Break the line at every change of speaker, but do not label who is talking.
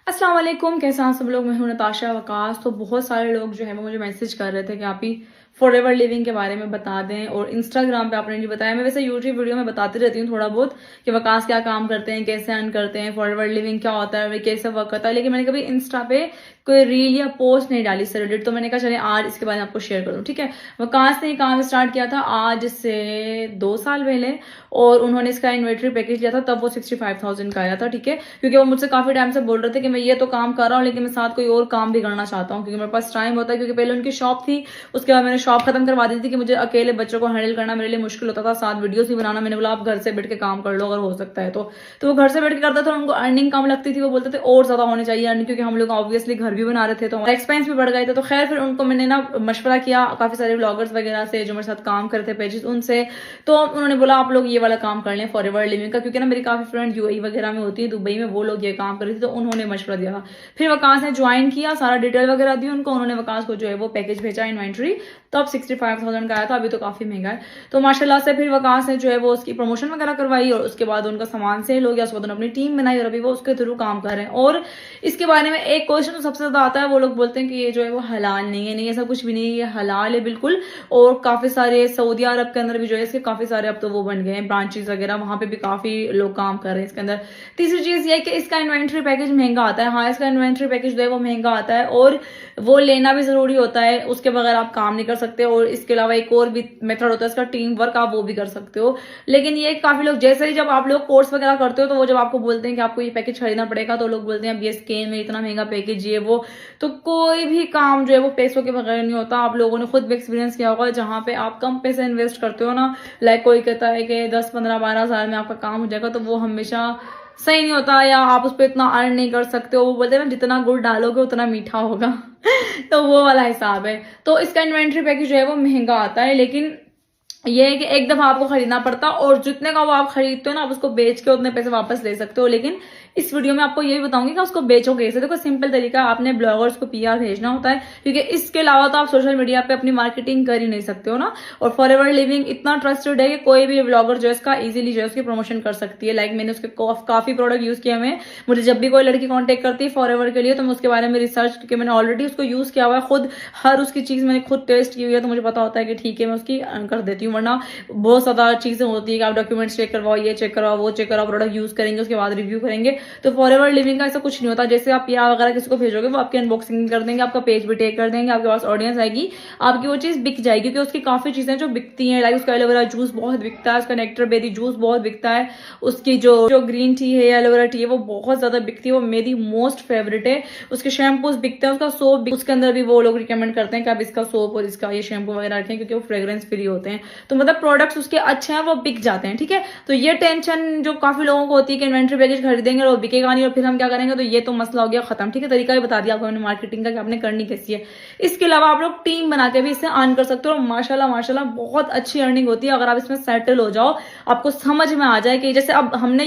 अस्सलाम वालेकुम, कैसे हैं सब लोग। मैं हूं नताशा वकास। तो बहुत सारे लोग जो है वो मुझे मैसेज कर रहे थे कि आप ही फॉरएवर लिविंग के बारे में बता दें, और इंस्टाग्राम पे आपने नहीं बताया। मैं वैसे यूट्यूब वीडियो में बताती रहती हूँ थोड़ा बहुत कि वकास क्या काम करते हैं, कैसे अर्न करते हैं, फॉरएवर लिविंग क्या होता है, कैसे वर्क करता है, लेकिन मैंने कभी इंस्टा पे कोई रील या पोस्ट नहीं डाली से रिलेटेड। तो मैंने कहा चले आज इसके बारे में आपको शेयर करूँ। ठीक है, वकास ने काम स्टार्ट किया था आज से 2 साल पहले, और उन्होंने इसका इन्वेंटरी पैकेज लिया था तब वो 65,000 का आया था। ठीक है, क्योंकि वो मुझसे काफी टाइम से बोल रहे थे कि मैं ये तो काम कर रहा हूँ लेकिन मैं साथ कोई और काम भी करना चाहता हूँ, क्योंकि मेरे पास टाइम होता है। क्योंकि पहले उनकी शॉप थी, उसके बाद मैंने शॉप खत्म करवा दी थी कि मुझे अकेले बच्चों को हैंडल करना मेरे लिए मुश्किल होता था, साथ वीडियोस भी बनाना। मैंने बोला आप घर से बैठ के काम कर लो अगर हो सकता है तो वो घर से बैठ के करता था। उनको अर्निंग कम लगती थी, वो बोलते थे और ज्यादा होने चाहिए अर्निंग, क्योंकि हम लोग ऑब्वियसली घर भी बना रहे थे तो एक्सपेंस भी बढ़ गए थे। तो खैर फिर उनको मैंने ना मशवरा किया काफी सारे ब्लॉगर्स वगैरह से जो मेरे साथ काम करते पेजेस उनसे। तो उन्होंने बोला आप लोग ये वाला काम कर लें फॉरएवर लिविंग का, क्योंकि ना मेरी काफी फ्रेंड यूएई वगैरह में होती है, दुबई में, वो लोग ये काम कर रही थी, तो उन्होंने मशवरा दिया था। फिर वकास ने ज्वाइन किया, सारा डिटेल वगैरह दी उनको। उन्होंने वकास को जो है वो पैकेज भेजा इन्वेंट्री, तब 65,000 का आया था। अभी तो काफी महंगा है। तो माशाल्लाह से फिर वकास ने जो है वो उसकी प्रमोशन वगैरह करवाई, और उसके बाद उनका सामान सेल हो गया। उसके बाद अपनी टीम बनाई और अभी वो उसके थ्रू काम कर रहे हैं। और इसके बारे में एक क्वेश्चन तो सबसे ज्यादा आता है, वो लोग बोलते हैं कि ये जो है वो हलाल नहीं है। नहीं, ऐसा कुछ भी नहीं है, ये हलाल है बिल्कुल। और काफी सारे सऊदी अरब के अंदर भी जो है इसके काफी सारे अब तो वो बन गए हैं ब्रांचेस वगैरह, वहां पे भी काफी लोग काम कर रहे हैं इसके अंदर। तीसरी चीज ये है कि इसका इन्वेंट्री पैकेज महंगा आता है। हाँ, इसका इन्वेंट्री पैकेज जो है वो महंगा आता है, और वो लेना भी जरूरी होता है, उसके बगैर आप काम नहीं कर सकते। और इसके अलावा एक और भी मेथड होता है इसका, टीम वर्क, आप वो भी कर सकते हो। लेकिन ये काफी लोग जैसे ही जब आप लोग कोर्स वगैरह करते हो तो वो जब आपको बोलते हैं कि आपको ये पैकेज खरीदना पड़ेगा, तो लोग बोलते हैं अब ये स्केम में इतना महंगा पैकेज ये वो। तो कोई भी काम जो है वो पैसों के बगैर नहीं होता। आप लोगों ने खुद भी एक्सपीरियंस किया होगा, जहां पे आप कम पैसे इन्वेस्ट करते हो ना, लाइक कोई कहता है कि 10 15 12 हजार में आपका काम हो जाएगा, तो वो हमेशा सही नहीं होता, या आप उस पर इतना अर्न नहीं कर सकते हो। वो बोलते हैं ना जितना गुड़ डालोगे उतना मीठा होगा तो वो वाला हिसाब है। तो इसका इन्वेंट्री पैकेज जो है वो महंगा आता है, लेकिन ये है कि एक दफा आपको खरीदना पड़ता, और जितने का वो आप खरीदते हो ना, आप उसको बेच के उतने पैसे वापस ले सकते हो। लेकिन इस वीडियो में आपको ये भी बताऊंगी कि उसको बेचो कैसे। देखो सिंपल तरीका, आपने ब्लॉगर्स को पीआर भेजना होता है, क्योंकि इसके अलावा तो आप सोशल मीडिया पे अपनी मार्केटिंग कर ही नहीं सकते हो ना। और फॉरएवर लिविंग इतना ट्रस्टेड है कि कोई भी ब्लॉगर जो है इसका इजीली जो है उसकी प्रमोशन कर सकती है। लाइक मैंने उसके काफी प्रोडक्ट यूज किए हुए। मुझे जब भी कोई लड़की कॉन्टेक्ट करती है फॉरएवर के लिए, तो मैं उसके बारे में रिसर्च, क्योंकि मैंने ऑलरेडी उसको यूज किया हुआ है खुद, हर उसकी चीज मैंने खुद टेस्ट की हुई है, तो मुझे पता होता है कि ठीक है मैं उसकी कर देती हूँ। वरना बहुत ज्यादा चीजें होती है कि आप डॉक्यूमेंट्स चेक करवाओ, ये चेक करवाओ, वो चेक करवाओ, प्रोडक्ट यूज करेंगे उसके बाद रिव्यू करेंगे। तो फॉरएवर लिविंग का ऐसा कुछ नहीं होता। जैसे आप पीआर वगैरह किसी को भेजोगे, वो आपकी अनबॉक्सिंग कर देंगे, आपका पेज भी टेक कर देंगे, आपके पास ऑडियंस आएगी, आपकी वो चीज बिक जाएगी। क्योंकि उसकी काफी चीजें जो बिकती हैं, लाइक उसका एलोवेरा जूस बहुत बिकता है, उसका नेक्टर बेरी जूस बहुत बिकता है, उसकी जो ग्रीन टी है, एलोवेरा टी है, वो बहुत ज्यादा बिकती है, वो मेरी मोस्ट फेवरेट है। उसके शैम्पूज बिकते हैं, उसका सोप, उसके अंदर भी वो लोग रिकमेंड करते हैं कि आप इसका सोप और इसका ये शैम्पू वगैरह रखें, क्योंकि वो फ्रेग्रेंस फ्री होते हैं। तो मतलब प्रोडक्ट्स उसके अच्छे हैं, वो बिक जाते हैं। ठीक है, तो ये टेंशन जो काफी लोगों को होती है कि इन्वेंट्री पैकेज खरीदेंगे और बिकेगा नहीं और फिर हम क्या करेंगे, तो ये तो मसला हो गया खत्म। ठीक है, तरीका भी बता दिया आपको मैंने मार्केटिंग का कि आपने करनी कैसी है। इसके अलावा आप लोग टीम बना के भी इससे अर्न कर सकते हो, और माशाल्लाह माशाल्लाह बहुत अच्छी अर्निंग होती है अगर आप इसमें सेटल हो जाओ, आपको समझ में आ जाए कि जैसे अब हमने